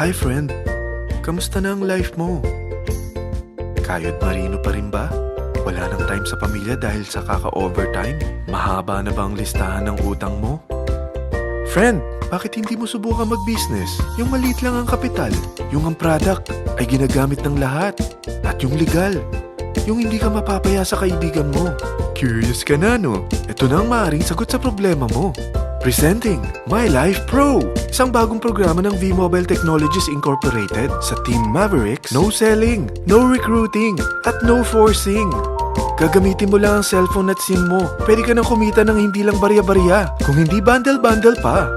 Hi friend, kamusta na ang life mo? Kayod marino pa rin ba? Wala nang time sa pamilya dahil sa kaka-overtime? Mahaba na ba ang listahan ng utang mo? Friend, bakit hindi mo subukan mag-business? Yung maliit lang ang kapital, yung ang product ay ginagamit ng lahat, at yung legal, yung hindi ka mapapaya sa kaibigan mo. Curious ka na, no? Ito na ang maaaring sagot sa problema mo. Presenting My Life Pro, isang bagong programa ng V-Mobile Technologies Incorporated sa Team Mavericks. No selling, no recruiting, at no forcing. Gagamitin mo lang ang cellphone at SIM mo. Pwede ka nang kumita ng hindi lang barya-barya, kung hindi bundle-bundle pa.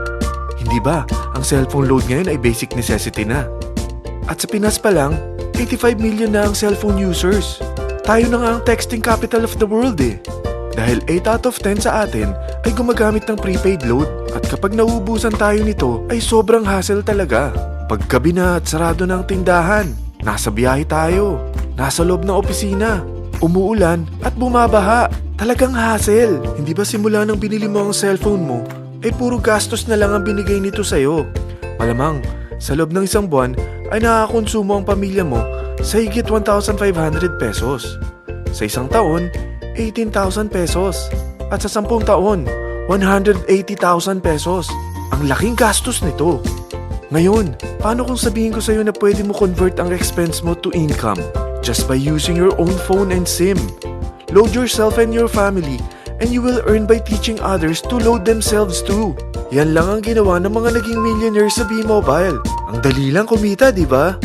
Hindi ba, ang cellphone load ngayon ay basic necessity na. At sa Pinas pa lang, 85 million na ang cellphone users. Tayo na nga ang texting capital of the world eh. Dahil 8 out of 10 sa atin ay gumagamit ng prepaid load. At kapag nauubusan tayo nito ay sobrang hassle talaga. Paggabi na at sarado na ang tindahan, nasa biyahe tayo, nasa loob ng opisina, umuulan at bumabaha. Talagang hassle. Hindi ba simula nang binili mo ang cellphone mo ay puro gastos na lang ang binigay nito sa'yo? Malamang sa loob ng isang buwan ay nakakakonsumo ang pamilya mo sa higit 1,500 pesos. Sa isang taon, 18,000 pesos. At sa 10 taon, 180,000 pesos. Ang laking gastos nito. Ngayon, paano kung sabihin ko sa'yo na pwede mo convert ang expense mo to income just by using your own phone and SIM? Load yourself and your family and you will earn by teaching others to load themselves too. Yan lang ang ginawa ng mga naging millionaires sa V-Mobile. Ang dali lang kumita, di ba?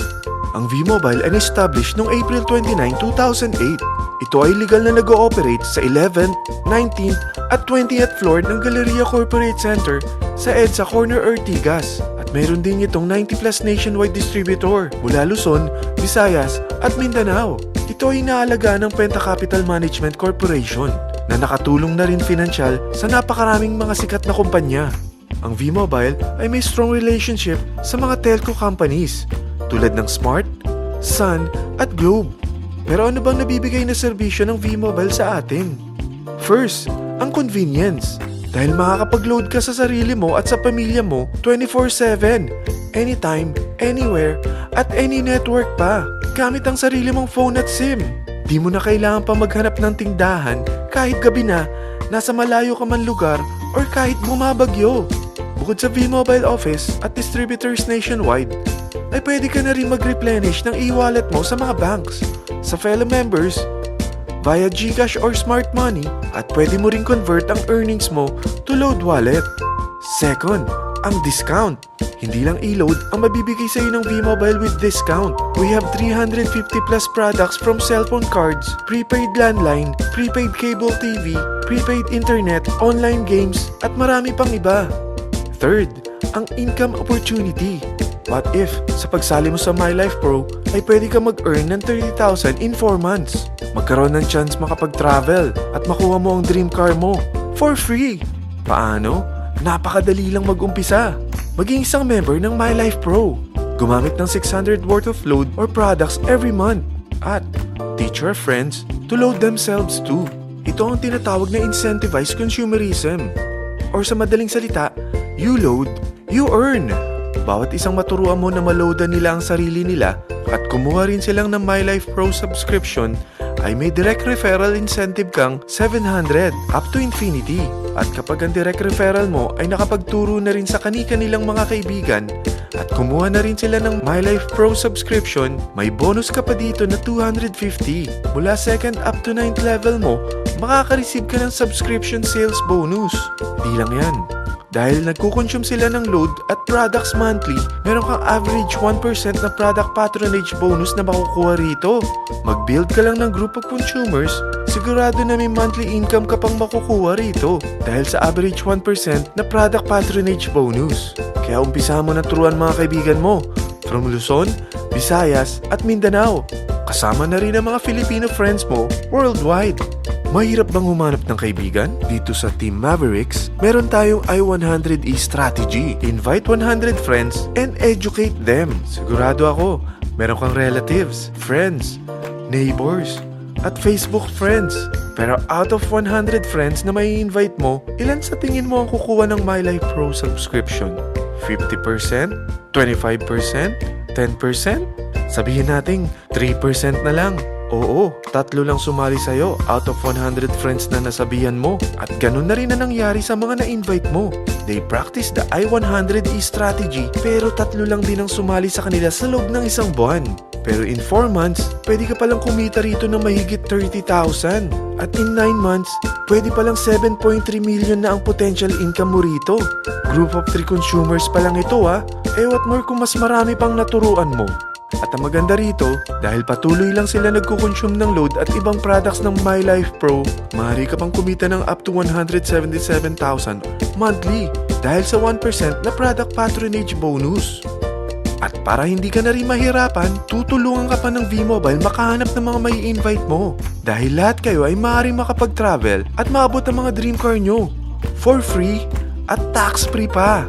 Ang V-Mobile ay established noong April 29, 2008. Ito ay legal na nag-ooperate sa 11th, 19th at 20th floor ng Galleria Corporate Center sa EDSA Corner Ortigas. At mayroon din itong 90 plus nationwide distributor mula Luzon, Visayas at Mindanao. Ito ay inaalagaan ng Penta Capital Management Corporation na nakatulong na rin pinansyal sa napakaraming mga sikat na kumpanya. Ang V-Mobile ay may strong relationship sa mga telco companies tulad ng Smart, Sun at Globe. Pero ano bang nabibigay na serbisyo ng V-Mobile sa atin? First, ang convenience. Dahil makakapag-load ka sa sarili mo at sa pamilya mo 24/7, anytime, anywhere, at any network pa. Gamit ang sarili mong phone at SIM. Di mo na kailangan pa maghanap ng tindahan kahit gabi na, nasa malayo ka man lugar, or kahit bumabagyo. Bukod sa V-Mobile office at distributors nationwide, ay pwede ka na rin mag-replenish ng e-wallet mo sa mga banks, sa fellow members, via GCash or Smart Money, at pwede mo rin convert ang earnings mo to load wallet. Second, ang discount. Hindi lang e-load ang mabibigay sa iyo ng V-Mobile with discount. We have 350 plus products from cellphone cards, prepaid landline, prepaid cable TV, prepaid internet, online games, at marami pang iba. Third, ang income opportunity. What if, sa pagsali mo sa My Life Pro, ay pwede ka mag-earn ng 30,000 in 4 months? Magkaroon ng chance makapag-travel at makuha mo ang dream car mo for free. Paano? Napakadali lang mag-umpisa. Maging isang member ng My Life Pro. Gumamit ng 600 worth of load or products every month. At teach your friends to load themselves too. Ito ang tinatawag na incentivized consumerism. Or sa madaling salita, you load, you earn. Bawat isang maturuan mo na maloadan nila ang sarili nila at kumuha rin silang ng My Life Pro subscription ay may direct referral incentive kang 700 up to infinity. At kapag ang direct referral mo ay nakapagturo na rin sa kani-kanilang mga kaibigan at kumuha na rin sila ng My Life Pro subscription, may bonus ka pa dito na 250. Mula 2nd up to 9th level mo, makaka-receive ka ng subscription sales bonus. Di lang yan. Dahil nagkukonsume sila ng load at products monthly, meron kang average 1% na product patronage bonus na makukuha rito. Mag-build ka lang ng group of consumers, sigurado na may monthly income ka pang makukuha rito dahil sa average 1% na product patronage bonus. Kaya umpisahan mo na turuan mga kaibigan mo from Luzon, Visayas at Mindanao. Kasama na rin ang mga Filipino friends mo worldwide. Mahirap bang humanap ng kaibigan? Dito sa Team Mavericks, meron tayong I100E strategy. Invite 100 friends and educate them. Sigurado ako, meron kang relatives, friends, neighbors, at Facebook friends. Pero out of 100 friends na may invite mo, ilan sa tingin mo ang kukuha ng My Life Pro subscription? 50%? 25%? 10%? Sabihin nating 3% na lang. Oo, 3 lang sumali sa'yo out of 100 friends na nasabihan mo. At ganun na rin na nangyari sa mga na-invite mo. They practice the I-100E strategy pero 3 lang din ang sumali sa kanila sa loob ng isang buwan. Pero in 4 months, pwede ka palang kumita rito ng mahigit 30,000. At in 9 months, pwede palang 7.3 million na ang potential income mo rito. Group of 3 consumers pa lang ito what more kung mas marami pang naturuan mo. At ang maganda rito, dahil patuloy lang sila nagkukonsume ng load at ibang products ng My Life Pro, maaari ka pang kumita ng up to 177,000 monthly dahil sa 1% na product patronage bonus. At para hindi ka na rin mahirapan, tutulungan ka pa ng V-Mobile makahanap ng mga may invite mo. Dahil lahat kayo ay maaaring makapag-travel at maabot ang mga dream car nyo. For free at tax-free pa.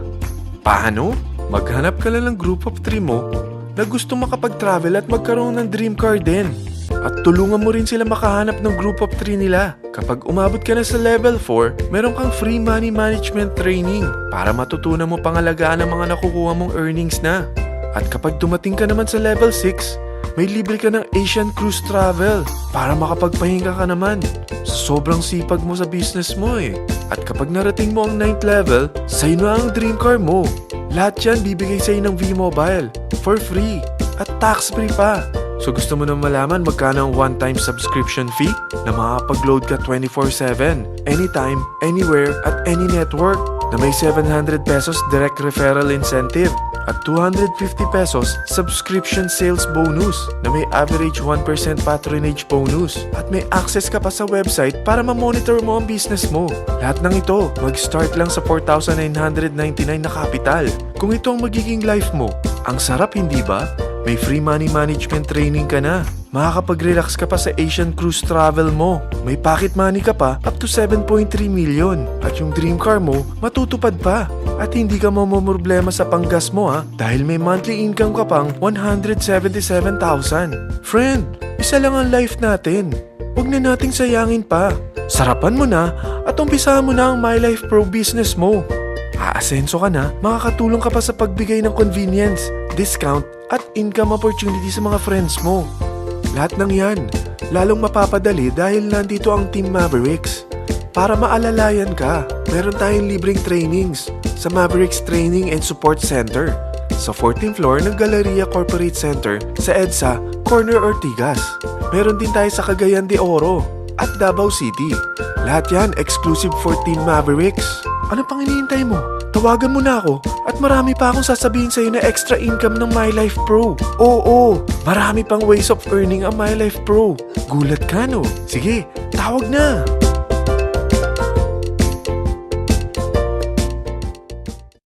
Paano? Maghanap ka lang ng group of 3 mo na gusto makapag-travel at magkaroon ng dream car din. At tulungan mo rin sila makahanap ng group of 3 nila. Kapag umabot ka na sa level 4, meron kang free money management training para matutunan mo pangalagaan ang mga nakukuha mong earnings na. At kapag dumating ka naman sa level 6, may libre ka ng Asian Cruise Travel para makapagpahinga ka naman. Sobrang sipag mo sa business mo At kapag narating mo ang 9th level, sa'yo na ang dream car mo. Lahat yan bibigay sa'yo ng V-Mobile for free at tax-free pa. So gusto mo na malaman magkano ang one-time subscription fee na makakapag-load ka 24/7, anytime, anywhere, at any network na may 700 pesos direct referral incentive at 250 pesos subscription sales bonus na may average 1% patronage bonus at may access ka pa sa website para ma-monitor mo ang business mo. Lahat ng ito mag-start lang sa 4,999 na capital. Kung ito ang magiging life mo, ang sarap hindi ba? May free money management training ka na. Makakapag-relax ka pa sa Asian Cruise Travel mo. May pocket money ka pa up to 7.3 million. At yung dream car mo, matutupad pa. At hindi ka mamumroblema sa panggas mo dahil may monthly income ka pang 177,000. Friend, isa lang ang life natin. Huwag na nating sayangin pa. Sarapan mo na at umpisahan mo na ang My Life Pro business mo. Aasenso ka na, makakatulong ka pa sa pagbigay ng convenience, discount, at income opportunity sa mga friends mo. Lahat ng yan, lalong mapapadali dahil nandito ang Team Mavericks. Para maalalayan ka, meron tayong libreng trainings sa Mavericks Training and Support Center sa 14th floor ng Galleria Corporate Center sa EDSA, Corner Ortigas. Meron din tayo sa Cagayan de Oro at Davao City. Lahat yan exclusive for Team Mavericks. Ano pang hinihintay mo? Tawagan mo na ako at marami pa akong sasabihin sa'yo na extra income ng My Life Pro. Oo, marami pang ways of earning ang My Life Pro. Gulat ka no? Sige, tawag na!